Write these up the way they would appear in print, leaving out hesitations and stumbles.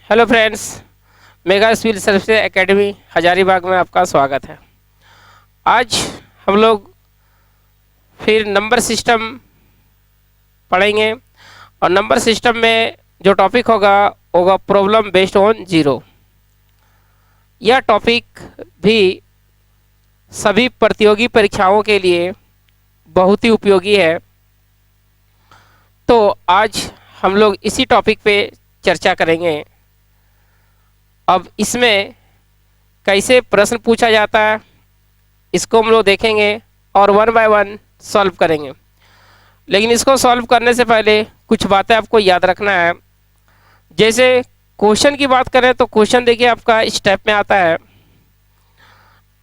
Hello friends, mega civil services academy Hazaribagh में आपका स्वागत है। आज हम लोग फिर नंबर सिस्टम पढ़ेंगे और नंबर सिस्टम में जो टॉपिक होगा प्रॉब्लम बेस्ड ऑन जीरो। यह टॉपिक भी सभी प्रतियोगी परीक्षाओं के लिए बहुत ही उपयोगी है। तो आज हम लोग इसी टॉपिक पे चर्चा करेंगे। अब इसमें कैसे प्रश्न पूछा जाता है इसको हम लोग देखेंगे और वन बाय वन सॉल्व करेंगे। लेकिन इसको सॉल्व करने से पहले कुछ बातें आपको याद रखना है। जैसे क्वेश्चन की बात करें तो क्वेश्चन देखिए आपका स्टेप में आता है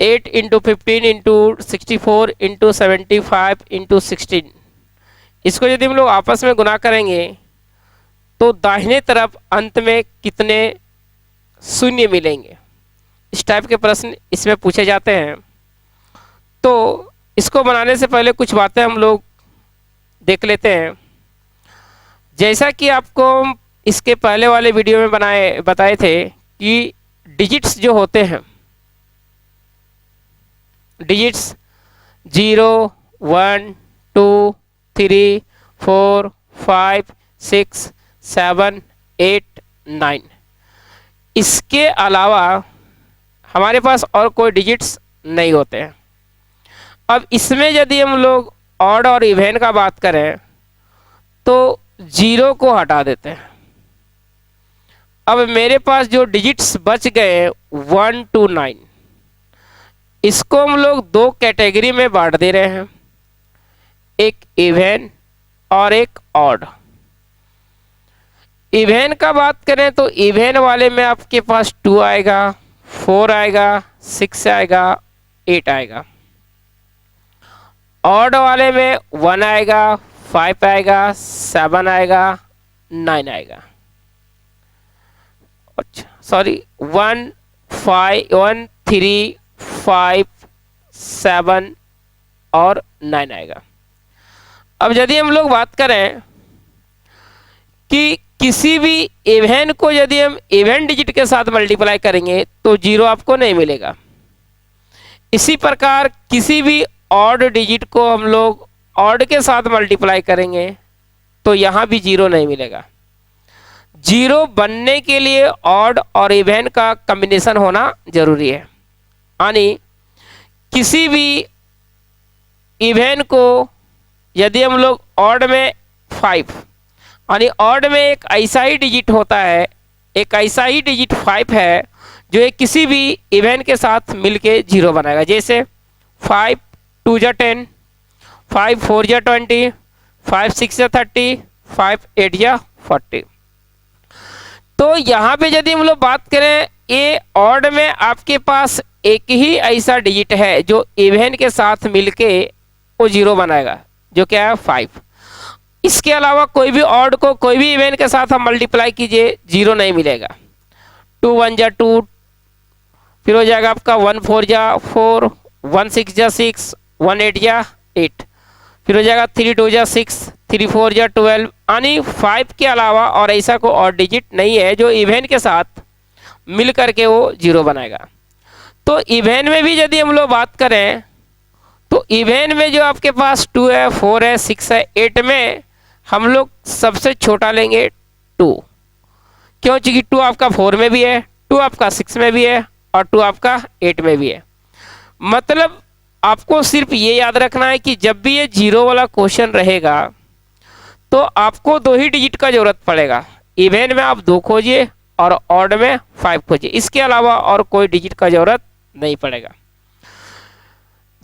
8 इंटू 15 इंटू 64 इंटू 75 इंटू 16। इसको यदि हम लोग आपस में गुना करेंगे तो दाहिने तरफ अंत में कितने शून्य मिलेंगे। इस टाइप के प्रश्न इसमें पूछे जाते हैं। तो इसको बनाने से पहले कुछ बातें हम लोग देख लेते हैं। जैसा कि आपको इसके पहले वाले वीडियो में बताए थे कि डिजिट्स जो होते हैं, डिजिट्स 0 1 2 3 4 5 6 7 8 9, इसके अलावा हमारे पास और कोई डिजिट्स नहीं होते हैं। अब इसमें यदि हम लोग ऑड और इवन का बात करें तो 0 को हटा देते हैं। अब मेरे पास जो डिजिट्स बच गए 1 to 9, इसको हम लोग दो कैटेगरी में बांट दे रहे हैं, एक इवन और एक ऑड। इवन का बात करें तो इवन वाले में आपके पास 2 आएगा, 4 आएगा, 6 आएगा, 8 आएगा। ऑड वाले में 1 आएगा, 5 आएगा, 7 आएगा, 9 आएगा। अच्छा सॉरी 1 5 1 3 5 7 और 9 आएगा। अब यदि हम लोग बात करें कि किसी भी इवन को यदि हम इवन डिजिट के साथ मल्टीप्लाई करेंगे तो 0 आपको नहीं मिलेगा। इसी प्रकार किसी भी ऑड डिजिट को हम लोग ऑड के साथ मल्टीप्लाई करेंगे तो यहाँ भी 0 नहीं मिलेगा। 0 बनने के लिए ऑड और इवन का कॉम्बिनेशन होना जरूरी है। यानी किसी भी इवन को यदि हम लोग ऑड में 5, यानी ऑड में एक ऐसा ही डिजिट होता है, एक ऐसा ही डिजिट 5 है जो एक किसी भी इवन के साथ मिलके 0 बनाएगा। जैसे 5 2 जा 10, 5 4 जा 20, 5 6 जा 30, 5 8 जा 40। तो यहाँ पे यदि हम लोग बात करें ये ऑड में आपके पास एक ही ऐसा डिजिट है जो इवन के साथ मिलके वो 0 बनाएगा, जो क्या है 5। इसके अलावा कोई भी ऑड को कोई भी इवन के साथ हम मल्टीप्लाई कीजिए 0 नहीं मिलेगा। 2 1 जा 2, फिर हो जाएगा आपका 1 4 जा 4, 1 6 जा 6, 1 8 जा 8, फिर हो जाएगा 3 2 जा 6, 3 4 जा 12। यानी 5 के अलावा और ऐसा कोई और डिजिट नहीं है जो इवन के साथ मिल करके वो 0 बनाएगा। तो इवन में भी यदि हम लोग बात करें तो इवन में जो आपके पास 2 है, 4 है, 6 है, 8 में हम लोग सबसे छोटा लेंगे 2। क्यों? क्योंकि 2 आपका 4 में भी है, 2 आपका 6 में भी है और 2 आपका 8 में भी है। मतलब आपको सिर्फ ये याद रखना है कि जब भी ये 0 वाला क्वेश्चन रहेगा तो आपको 2 ही डिजिट का जरूरत पड़ेगा। इवन में आप 2 खोजिए और ऑड में 5 खोजिए, इसके अलावा और कोई डिजिट का जरूरत नहीं पड़ेगा।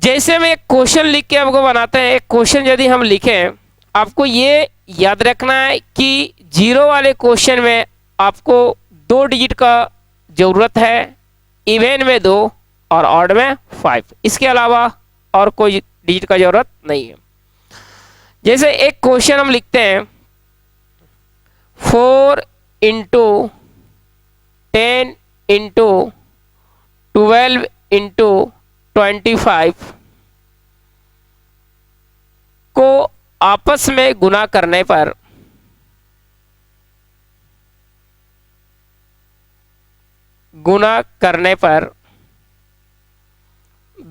जैसे में एक क्वेश्चन लिख के आपको बनाते हैं, एक क्वेश्चन यदि हम लिखें, आपको ये याद रखना है कि 0 वाले क्वेश्चन में आपको 2 डिजिट का जरूरत है, इवन में 2 और ऑड में 5, इसके अलावा और कोई डिजिट का जरूरत नहीं है। जैसे एक क्वेश्चन हम लिखते हैं 4 इंटू 10 इंटू 12 इंटू 25 को आपस में गुना करने पर गुना करने पर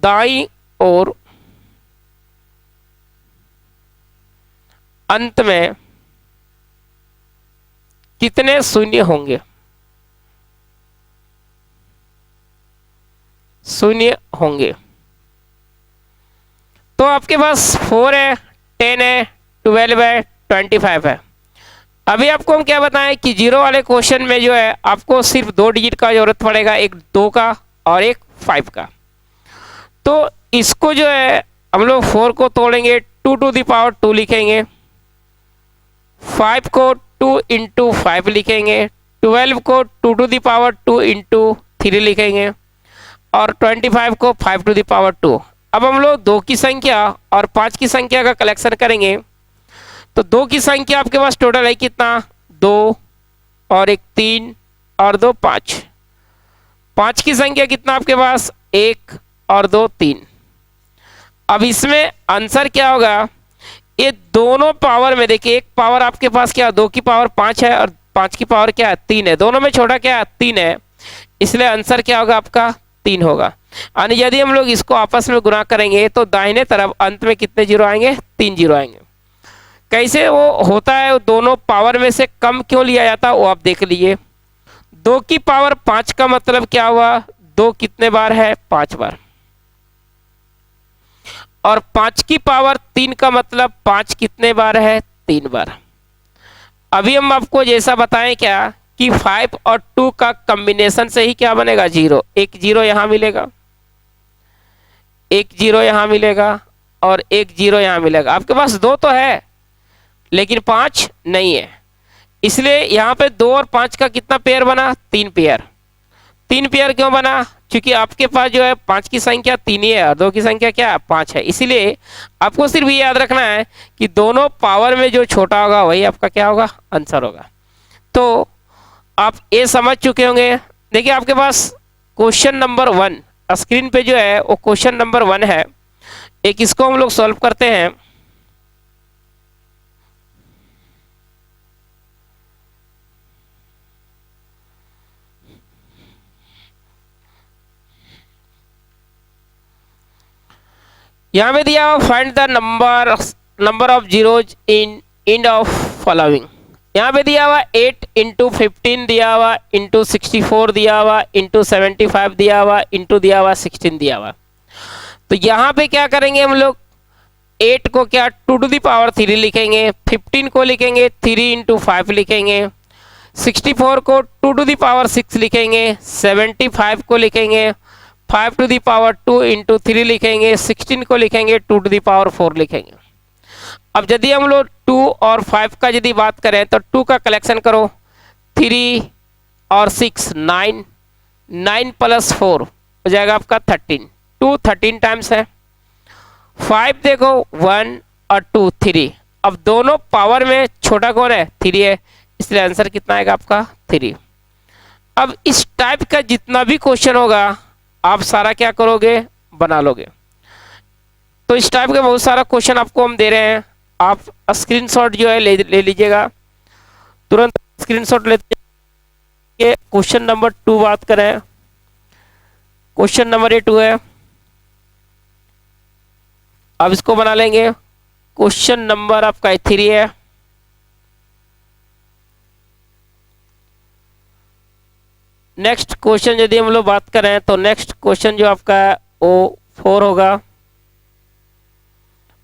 दाईं ओर अंत में कितने शून्य होंगे? शून्य होंगे। तो आपके पास 4 है, 10 है, 12 है, 25 है। अभी आपको हम क्या बताएं कि जीरो वाले क्वेश्चन में जो है आपको सिर्फ 2 डिजिट का जरूरत पड़ेगा, एक 2 का और एक 5 का। तो इसको जो है हम लोग 4 को तोड़ेंगे, 2 टू द पावर 2 लिखेंगे, 5 को 2 इंटू 5 लिखेंगे, 12 को 2 टू द पावर 2 इंटू 3 लिखेंगे और 25 को 5 टू द पावर 2। अब हम लोग 2 की संख्या और 5 की संख्या का कलेक्शन करेंगे। तो 2 की संख्या आपके पास टोटल है कितना? 2 और एक 3 और 2 5। 5 की संख्या कितना आपके पास? 1 और 2 3। अब इसमें आंसर क्या होगा? ये दोनों पावर में देखिए, एक पावर आपके पास क्या, 2 की पावर 5 है और 5 की पावर क्या है? 3 है। दोनों में छोटा क्या है? 3 है। इसलिए आंसर क्या होगा आपका? 3 होगा। यानी यदि हम लोग इसको आपस में गुणा करेंगे तो दाहिने तरफ अंत में कितने जीरो आएंगे? 3 जीरो आएंगे। कैसे वो होता है, दोनों पावर में से कम क्यों लिया जाता है वो आप देख लीजिए। 2 की पावर 5 का मतलब क्या हुआ? 2 कितने बार है? 5 बार। और 5 की पावर 3 का मतलब 5 कितने बार है? 3 बार। अभी हम आपको जैसा बताएं क्या कि 5 और 2 का कॉम्बिनेशन से ही क्या बनेगा? 0। एक 0 यहां मिलेगा, एक 0 यहां मिलेगा और एक 0 यहां मिलेगा। आपके पास 2 तो है लेकिन 5 नहीं है, इसलिए यहाँ पे 2 और 5 का कितना पेयर बना? 3 पेयर। 3 पेयर क्यों बना? क्योंकि आपके पास जो है 5 की संख्या 3 ही है और 2 की संख्या क्या है? 5 है। इसीलिए आपको सिर्फ ये याद रखना है कि दोनों पावर में जो छोटा होगा वही आपका क्या होगा? आंसर होगा। तो आप ये समझ चुके होंगे। देखिए आपके पास क्वेश्चन नंबर 1 स्क्रीन पे जो है वो क्वेश्चन नंबर 1 है। एक इसको हम लोग सॉल्व करते हैं। यहाँ पे दिया हुआ find the number of zeros in end of following. यहाँ पे दिया हुआ 8 इंटू 15 दिया हुआ, इंटू 64 दिया हुआ, इंटू 75 दिया हुआ, इंटू दिया हुआ 16 दिया हुआ। तो यहाँ पे क्या करेंगे हम लोग? 8 को क्या 2 टू द पावर 3 लिखेंगे, 15 को लिखेंगे 3 इंटू 5 लिखेंगे, 64 को 2 टू द पावर 6 लिखेंगे, 75 को लिखेंगे 5 टू द पावर 2 इंटू 3 लिखेंगे, 16 को लिखेंगे 2 टू द पावर 4 लिखेंगे। अब यदि हम लोग 2 और 5 का यदि बात करें तो 2 का कलेक्शन करो, 3 और 6 9, 9 प्लस 4 हो जाएगा आपका 13। 2 13 टाइम्स है। 5 देखो 1 और 2 3। अब दोनों पावर में छोटा कौन है? 3 है, इसलिए आंसर कितना आएगा आपका? 3। अब इस टाइप का जितना भी क्वेश्चन होगा आप सारा क्या करोगे? बना लोगे। तो इस टाइप के बहुत सारा क्वेश्चन आपको हम दे रहे हैं, आप स्क्रीनशॉट जो है ले लीजिएगा, तुरंत स्क्रीनशॉट लेते हैं। क्वेश्चन नंबर 2 बात करें, क्वेश्चन नंबर ये 2 है। अब इसको बना लेंगे। क्वेश्चन नंबर आपका 3 है। नेक्स्ट क्वेश्चन यदि हम लोग बात करें तो नेक्स्ट क्वेश्चन जो आपका है वो 4 होगा।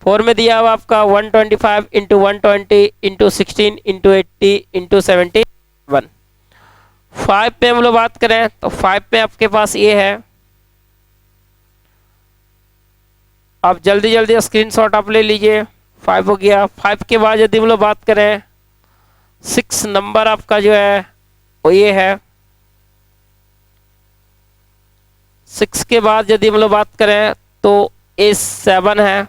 4 में दिया हुआ आपका 125 इंटू 120 इंटू 16 इंटू 80 इंटू 71। 5 पे हम लोग बात करें तो 5 पे आपके पास ये है। आप जल्दी जल्दी स्क्रीनशॉट आप ले लीजिए। 5 हो गया। 5 के बाद यदि हम लोग बात करें 6 नंबर आपका जो है वो ये है। 6 के बाद यदि हम लोग बात करें तो ये 7 है।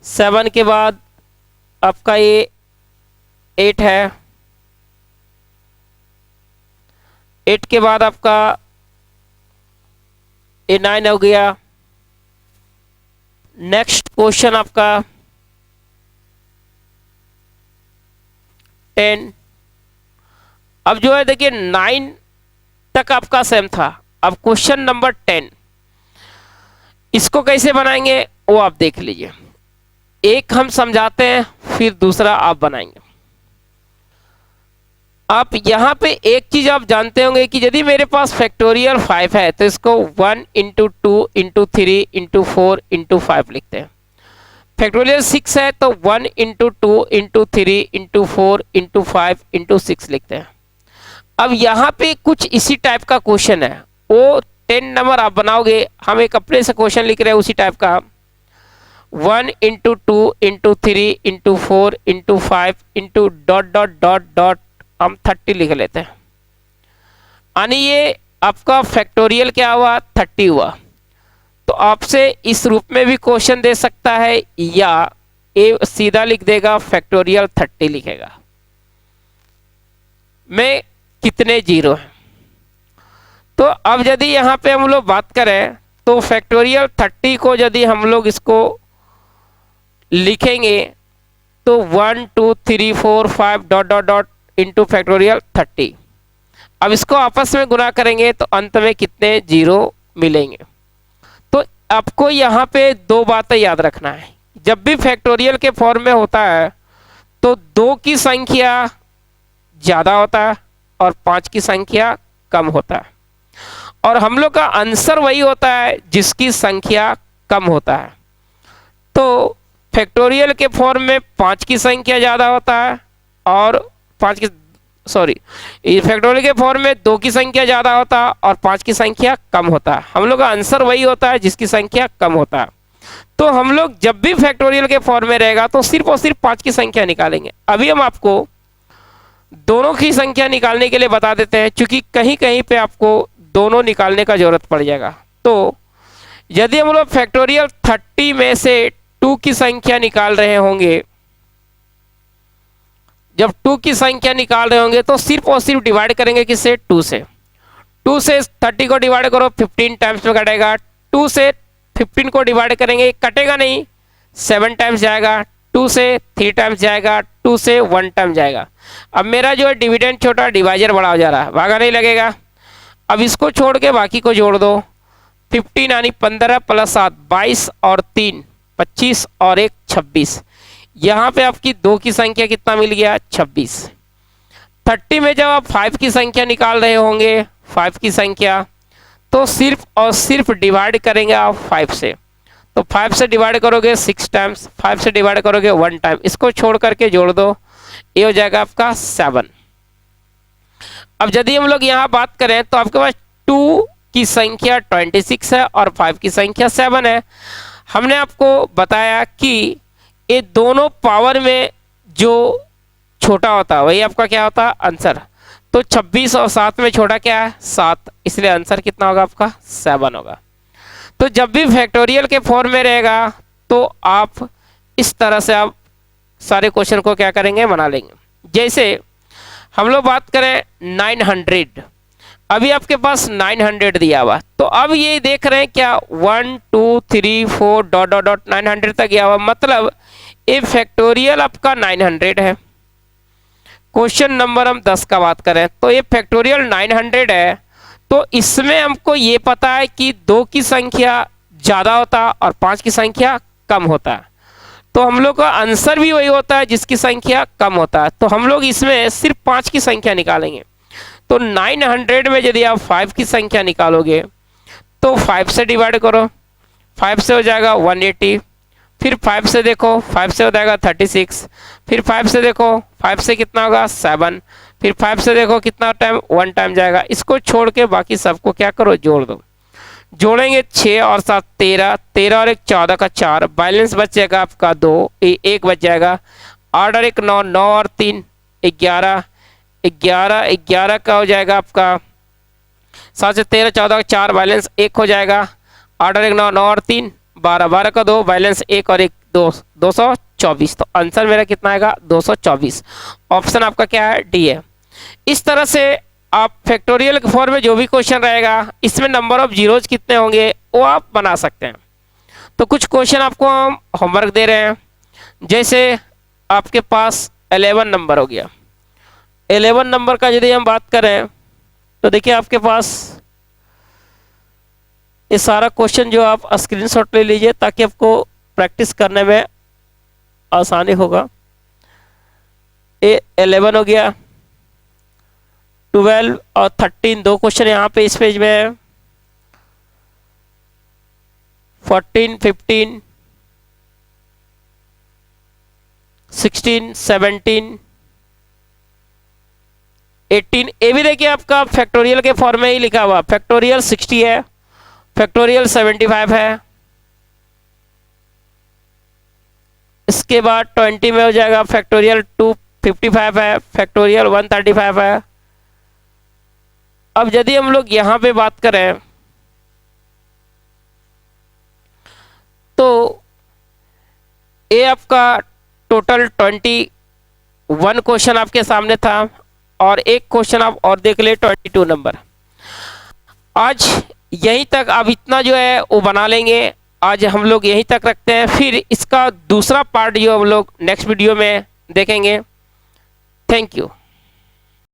7 के बाद आपका ये 8 है। 8 के बाद आपका ये 9 हो गया। नेक्स्ट क्वेश्चन आपका 10। अब जो है देखिए 9 तक आपका सेम था। अब क्वेश्चन नंबर 10, इसको कैसे बनाएंगे वो आप देख लीजिए। एक हम समझाते हैं, फिर दूसरा आप बनाएंगे। आप यहाँ पे एक चीज आप जानते होंगे कि यदि मेरे पास फैक्टोरियल 5 है तो इसको 1 इंटू 2 इंटू 3 इंटू 4 इंटू 5 लिखते हैं। फैक्टोरियल 6 है तो 1 into 2 into 3 into 4 into 5 into 6 लिखते हैं। अब यहाँ पे कुछ इसी टाइप का क्वेश्चन है, वो 10 नंबर आप बनाओगे। हम एक अपने से क्वेश्चन लिख रहे हैं उसी टाइप का, 1 into 2 into 3 into 4 into 5 into dot dot dot dot हम 30 लिख लेते हैं। यानी ये आपका फैक्टोरियल क्या हुआ, 30 हुआ। तो आपसे इस रूप में भी क्वेश्चन दे सकता है, या ये सीधा लिख देगा फैक्टोरियल 30 लिखेगा में कितने जीरो हैं। तो अब यदि यहाँ पे हम लोग बात करें तो फैक्टोरियल 30 को यदि हम लोग इसको लिखेंगे तो 1 2 3 4 5 dot dot dot into factorial 30। अब इसको आपस में गुना करेंगे तो अंत में कितने जीरो मिलेंगे। तो आपको यहाँ पे दो बातें याद रखना है, जब भी फैक्टोरियल के फॉर्म में होता है तो 2 की संख्या ज़्यादा होता है और 5 की संख्या कम होता है, और हम लोग का आंसर वही होता है जिसकी संख्या कम होता है। तो फैक्टोरियल के फॉर्म में 5 की संख्या ज़्यादा होता है और फैक्टोरियल के फॉर्म में 2 की संख्या ज़्यादा होता है और 5 की संख्या कम होता है। हम लोग का आंसर वही होता है जिसकी संख्या कम होता है। तो हम लोग जब भी फैक्टोरियल के फॉर्म में रहेगा तो सिर्फ और सिर्फ 5 की संख्या निकालेंगे। अभी हम आपको दोनों की संख्या निकालने के लिए बता देते हैं, क्योंकि कहीं कहीं पे आपको दोनों निकालने का जरूरत पड़ जाएगा। तो यदि हम लोग फैक्टोरियल 30 में से 2 की संख्या निकाल रहे होंगे, जब 2 की संख्या निकाल रहे होंगे तो सिर्फ और सिर्फ डिवाइड करेंगे किससे, 2 से। 2 से 30 को डिवाइड करो, 15 टाइम्स में कटेगा। 2 से 15 को डिवाइड करेंगे, कटेगा नहीं, 7 टाइम्स जाएगा। 2 से 3 टाइम्स जाएगा, 2 से 1 टाइम जाएगा। अब मेरा जो है डिविडेंड छोटा, डिवाइजर बड़ा हो जा रहा है, भागा नहीं लगेगा। अब इसको छोड़ के बाकी को जोड़ दो, 15 यानी 15 प्लस 7 22 और 3 25 और 1 26। यहाँ पे आपकी 2 की संख्या कितना मिल गया, 26। 30 में जब आप 5 की संख्या निकाल रहे होंगे, 5 की संख्या, तो सिर्फ और सिर्फ डिवाइड करेंगे आप 5 से। तो 5 से डिवाइड करोगे 6 टाइम्स, 5 से डिवाइड करोगे 1 टाइम, इसको छोड़ करके जोड़ दो, ये हो जाएगा आपका 7। अब यदि हम लोग यहाँ बात करें तो आपके पास 2 की संख्या 26 है और 5 की संख्या 7 है। हमने आपको बताया कि ये दोनों पावर में जो छोटा होता है वही आपका क्या होता है, आंसर। तो 26 और 7 में छोटा क्या है, 7, इसलिए आंसर कितना होगा आपका, 7 होगा। तो जब भी फैक्टोरियल के फॉर्म में रहेगा तो आप इस तरह से आप सारे क्वेश्चन को क्या करेंगे, बना लेंगे। जैसे हम लोग बात करें 900, अभी आपके पास 900 दिया हुआ, तो अब ये देख रहे हैं क्या 1 2 3 4 डॉट डॉट डॉट 900 तक गया हुआ, मतलब ये फैक्टोरियल आपका 900 है। क्वेश्चन नंबर हम 10 का बात करें तो ये फैक्टोरियल 900 है। तो इसमें हमको ये पता है कि 2 की संख्या ज़्यादा होता है और 5 की संख्या कम होता है। तो हम लोग का आंसर भी वही होता है जिसकी संख्या कम होता है। तो हम लोग इसमें सिर्फ 5 की संख्या निकालेंगे। तो 900 में यदि आप 5 की संख्या निकालोगे तो 5 से डिवाइड करो, 5 से हो जाएगा 180, फिर 5 से देखो, 5 से हो जाएगा 36, फिर 5 से देखो, 5 से कितना होगा 7, फिर 5 से देखो कितना टाइम, 1 टाइम जाएगा। इसको छोड़ के बाकी सबको क्या करो, जोड़ दो। जोड़ेंगे 6 और 7 13, 13 और 1 14 का 4, बैलेंस बचेगा आपका 2, 1 बच जाएगा। 8 और 1 9, 9 और 3 11, 11 11 का हो जाएगा आपका 7 से 13 14 का 4, बैलेंस 1 हो जाएगा। 8 और 1 9, 9 और 3 12, 12 का 2, बैलेंस 1 और 1 2, 224। तो आंसर मेरा कितना आएगा, 224। ऑप्शन आपका क्या है, डी है। इस तरह से आप फैक्टोरियल के फॉर्म में जो भी क्वेश्चन रहेगा इसमें नंबर ऑफ जीरोज कितने होंगे वो आप बना सकते हैं। तो कुछ क्वेश्चन आपको हम होमवर्क दे रहे हैं। जैसे आपके पास 11 नंबर हो गया, 11 नंबर का यदि हम बात करें तो देखिए आपके पास ये सारा क्वेश्चन जो आप स्क्रीनशॉट ले लीजिए ताकि आपको प्रैक्टिस करने में आसानी होगा। ये 11 हो गया, 12 और 13 दो क्वेश्चन यहाँ पे इस पेज में है, 14, 15, 16, 17, 18। ये भी देखिए आपका फैक्टोरियल के फॉर्म में ही लिखा हुआ, फैक्टोरियल 60 है, फैक्टोरियल 75 है। इसके बाद 20 में हो जाएगा फैक्टोरियल 255 है, फैक्टोरियल 135 है। अब यदि हम लोग यहां पे बात करें तो ये आपका टोटल 21 क्वेश्चन आपके सामने था और एक क्वेश्चन आप और देख ले 22 नंबर। आज यहीं तक आप इतना जो है वो बना लेंगे। आज हम लोग यहीं तक रखते हैं, फिर इसका दूसरा पार्ट जो हम लोग नेक्स्ट वीडियो में देखेंगे। Thank you.